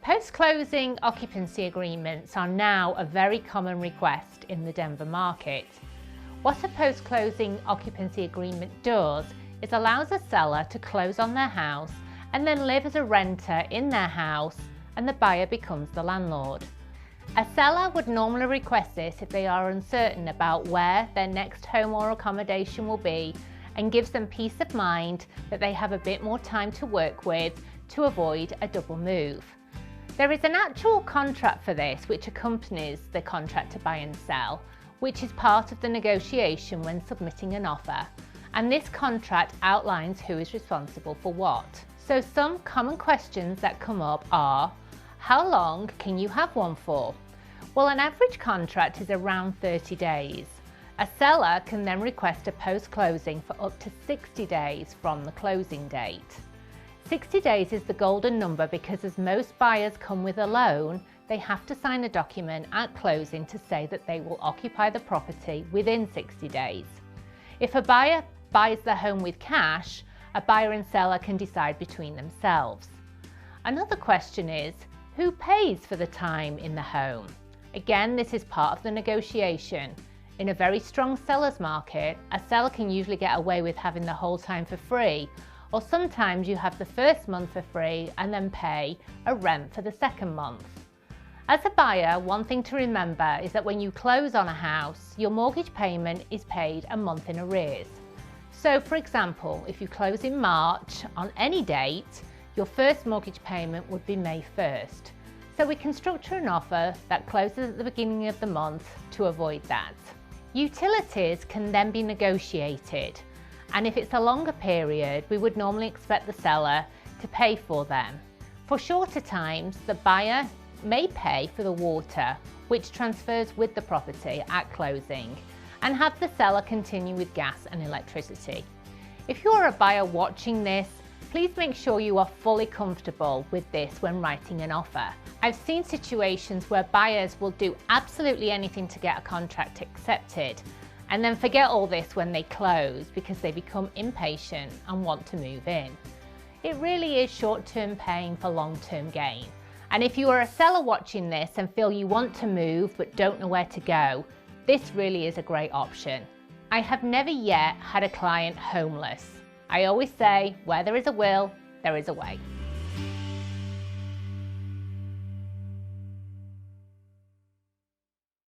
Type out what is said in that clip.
Post-closing occupancy agreements are now a very common request in the Denver market. What a post-closing occupancy agreement does is allows a seller to close on their house and then live as a renter in their house, and the buyer becomes the landlord. A seller would normally request this if they are uncertain about where their next home or accommodation will be, and gives them peace of mind that they have a bit more time to work with to avoid a double move. There is an actual contract for this which accompanies the contract to buy and sell, which is part of the negotiation when submitting an offer, and this contract outlines who is responsible for what. So some common questions that come up are: how long can you have one for? Well, an average contract is around 30 days. A seller can then request a post-closing for up to 60 days from the closing date. 60 days is the golden number because as most buyers come with a loan, they have to sign a document at closing to say that they will occupy the property within 60 days. If a buyer buys the home with cash, a buyer and seller can decide between themselves. Another question is, who pays for the time in the home? Again, this is part of the negotiation. In a very strong seller's market, a seller can usually get away with having the whole time for free, or sometimes you have the first month for free and then pay a rent for the second month. As a buyer, one thing to remember is that when you close on a house, your mortgage payment is paid a month in arrears. So for example, if you close in March on any date, your first mortgage payment would be May 1st. So we can structure an offer that closes at the beginning of the month to avoid that. Utilities can then be negotiated, and if it's a longer period, we would normally expect the seller to pay for them. For shorter times, the buyer may pay for the water, which transfers with the property at closing, and have the seller continue with gas and electricity. If you are a buyer watching this, please make sure you are fully comfortable with this when writing an offer. I've seen situations where buyers will do absolutely anything to get a contract accepted, and then forget all this when they close because they become impatient and want to move in. It really is short-term pain for long-term gain. And if you are a seller watching this and feel you want to move but don't know where to go, this really is a great option. I have never yet had a client homeless. I always say, where there is a will, there is a way.